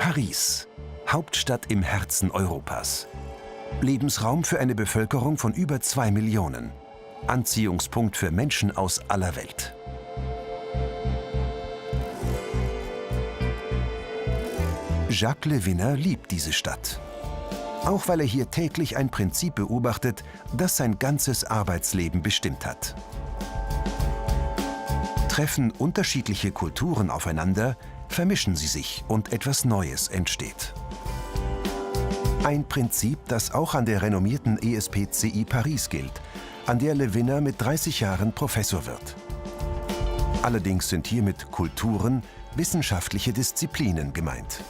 Paris, Hauptstadt im Herzen Europas. Lebensraum für eine Bevölkerung von über 2 Millionen. Anziehungspunkt für Menschen aus aller Welt. Jacques Le Winners liebt diese Stadt. Auch weil er hier täglich ein Prinzip beobachtet, das sein ganzes Arbeitsleben bestimmt hat. Treffen unterschiedliche Kulturen aufeinander, vermischen sie sich und etwas Neues entsteht. Ein Prinzip, das auch an der renommierten ESPCI Paris gilt, an der Le Winners mit 30 Jahren Professor wird. Allerdings sind hier mit Kulturen wissenschaftliche Disziplinen gemeint.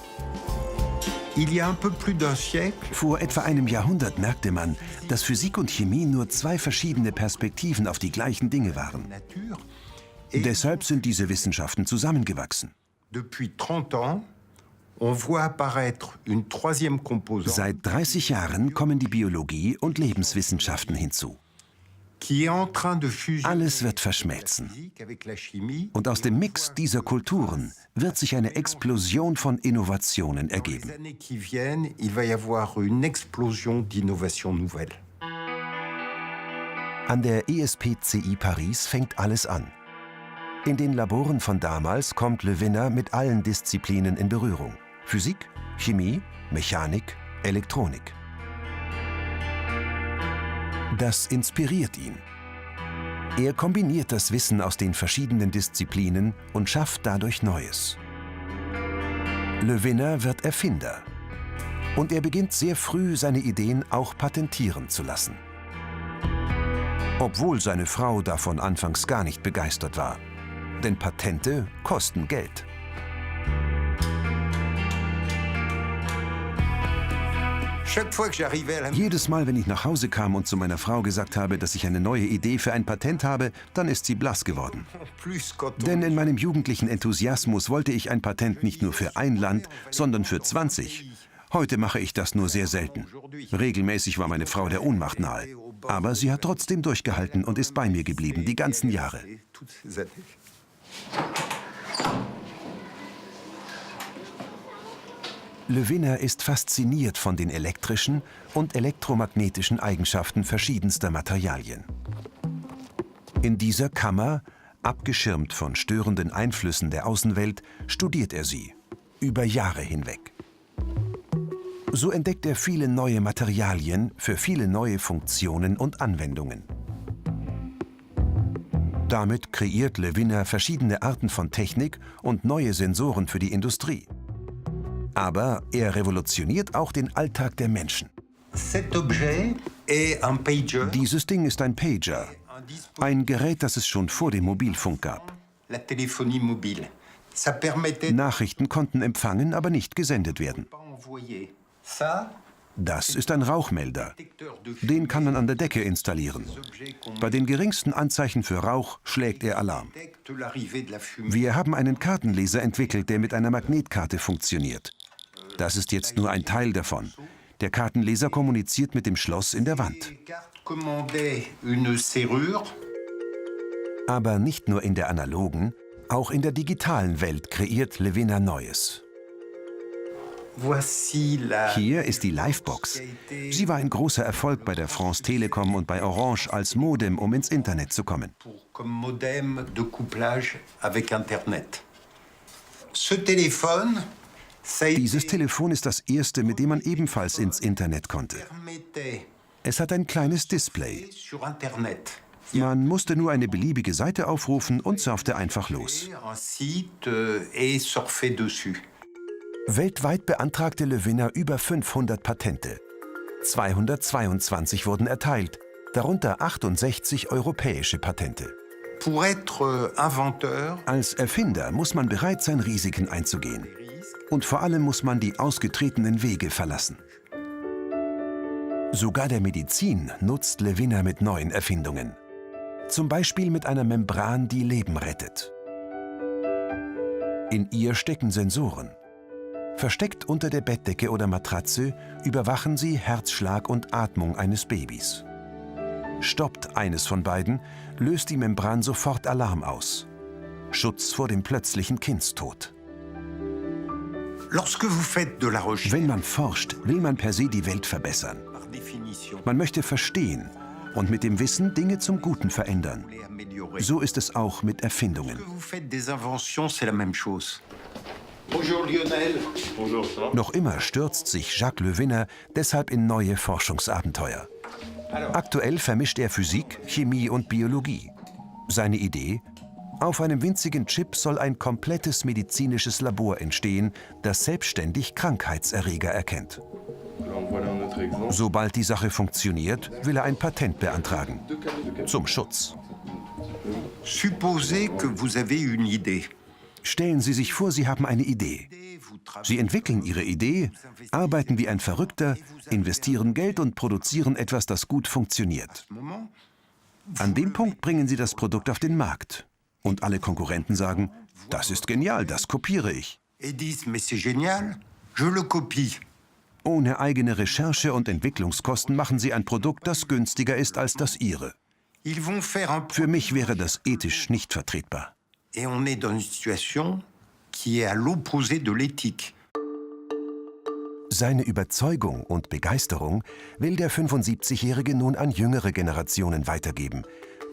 Vor etwa einem Jahrhundert merkte man, dass Physik und Chemie nur zwei verschiedene Perspektiven auf die gleichen Dinge waren. Deshalb sind diese Wissenschaften zusammengewachsen. Seit 30 Jahren kommen die Biologie und Lebenswissenschaften hinzu. Alles wird verschmelzen. Und aus dem Mix dieser Kulturen wird sich eine Explosion von Innovationen ergeben. An der ESPCI Paris fängt alles an. In den Laboren von damals kommt Le Winners mit allen Disziplinen in Berührung. Physik, Chemie, Mechanik, Elektronik. Das inspiriert ihn. Er kombiniert das Wissen aus den verschiedenen Disziplinen und schafft dadurch Neues. Le Winners wird Erfinder. Und er beginnt sehr früh, seine Ideen auch patentieren zu lassen. Obwohl seine Frau davon anfangs gar nicht begeistert war. Denn Patente kosten Geld. Jedes Mal, wenn ich nach Hause kam und zu meiner Frau gesagt habe, dass ich eine neue Idee für ein Patent habe, dann ist sie blass geworden. Denn in meinem jugendlichen Enthusiasmus wollte ich ein Patent nicht nur für ein Land, sondern für 20. Heute mache ich das nur sehr selten. Regelmäßig war meine Frau der Ohnmacht nahe. Aber sie hat trotzdem durchgehalten und ist bei mir geblieben, die ganzen Jahre. Le Winners ist fasziniert von den elektrischen und elektromagnetischen Eigenschaften verschiedenster Materialien. In dieser Kammer, abgeschirmt von störenden Einflüssen der Außenwelt, studiert er sie, über Jahre hinweg. So entdeckt er viele neue Materialien für viele neue Funktionen und Anwendungen. Damit kreiert Le Winners verschiedene Arten von Technik und neue Sensoren für die Industrie. Aber er revolutioniert auch den Alltag der Menschen. Dieses Ding ist ein Pager, ein Gerät, das es schon vor dem Mobilfunk gab. Nachrichten konnten empfangen, aber nicht gesendet werden. Das ist ein Rauchmelder. Den kann man an der Decke installieren. Bei den geringsten Anzeichen für Rauch schlägt er Alarm. Wir haben einen Kartenleser entwickelt, der mit einer Magnetkarte funktioniert. Das ist jetzt nur ein Teil davon. Der Kartenleser kommuniziert mit dem Schloss in der Wand. Aber nicht nur in der analogen, auch in der digitalen Welt kreiert Le Winners Neues. Hier ist die Livebox. Sie war ein großer Erfolg bei der France Telecom und bei Orange als Modem, um ins Internet zu kommen. Dieses Telefon ist das erste, mit dem man ebenfalls ins Internet konnte. Es hat ein kleines Display. Man musste nur eine beliebige Seite aufrufen und surfte einfach los. Weltweit beantragte Le Winners über 500 Patente. 222 wurden erteilt, darunter 68 europäische Patente. Als Erfinder muss man bereit sein, Risiken einzugehen. Und vor allem muss man die ausgetretenen Wege verlassen. Sogar der Medizin nutzt Le Winners mit neuen Erfindungen. Zum Beispiel mit einer Membran, die Leben rettet. In ihr stecken Sensoren. Versteckt unter der Bettdecke oder Matratze überwachen sie Herzschlag und Atmung eines Babys. Stoppt eines von beiden, löst die Membran sofort Alarm aus. Schutz vor dem plötzlichen Kindstod. Lorsque vous faites de la recherche, Wenn man forscht, will man per se die Welt verbessern. par définition, Man möchte verstehen und mit dem Wissen Dinge zum Guten verändern. vous voulez améliorer. So ist es auch mit Erfindungen. Lorsque vous faites des inventions, c'est la même chose. Bonjour Lionel. Bonjour, ça va? Noch immer stürzt sich Jacques Le Winner deshalb in neue Forschungsabenteuer. Aktuell vermischt er Physik, Chemie und Biologie. Seine Idee? Auf einem winzigen Chip soll ein komplettes medizinisches Labor entstehen, das selbstständig Krankheitserreger erkennt. Alors voilà un autre exemple. Sobald die Sache funktioniert, will er ein Patent beantragen. Zum Schutz. Supposez que vous avez une idée. Stellen Sie sich vor, Sie haben eine Idee. Vous travaillez Sie entwickeln Ihre Idee, arbeiten wie ein Verrückter, investieren Geld und produzieren etwas, das gut funktioniert. un moment, An dem Punkt bringen Sie das Produkt auf den Markt. Und alle Konkurrenten sagen, das ist genial, das kopiere ich. et disent mais c'est génial, je le copie. Ohne eigene Recherche und Entwicklungskosten machen Sie ein Produkt, das günstiger ist als das Ihre. Ils vont faire un Für mich wäre das ethisch nicht vertretbar. et on est dans une situation qui est à l'opposé de l'éthique. Seine Überzeugung und Begeisterung will der 75-Jährige nun an jüngere Generationen weitergeben,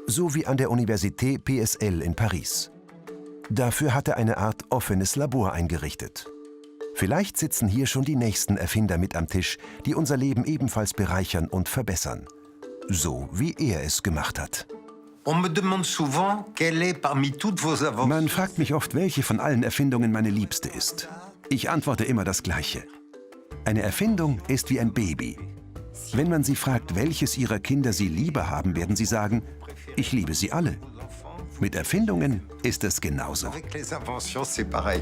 so wie an der Université PSL in Paris. Dafür hat er eine Art offenes Labor eingerichtet. Vielleicht sitzen hier schon die nächsten Erfinder mit am Tisch, die unser Leben ebenfalls bereichern und verbessern. So wie er es gemacht hat. On me demande souvent quelle est parmi toutes vos inventions. Man fragt mich oft, welche von allen Erfindungen meine liebste ist. Ich antworte immer das Gleiche. Eine Erfindung ist wie ein Baby. Wenn man sie fragt, welches ihrer Kinder sie lieber haben, werden sie sagen, ich liebe sie alle. Mit Erfindungen ist es genauso. Avec les inventions, c'est pareil.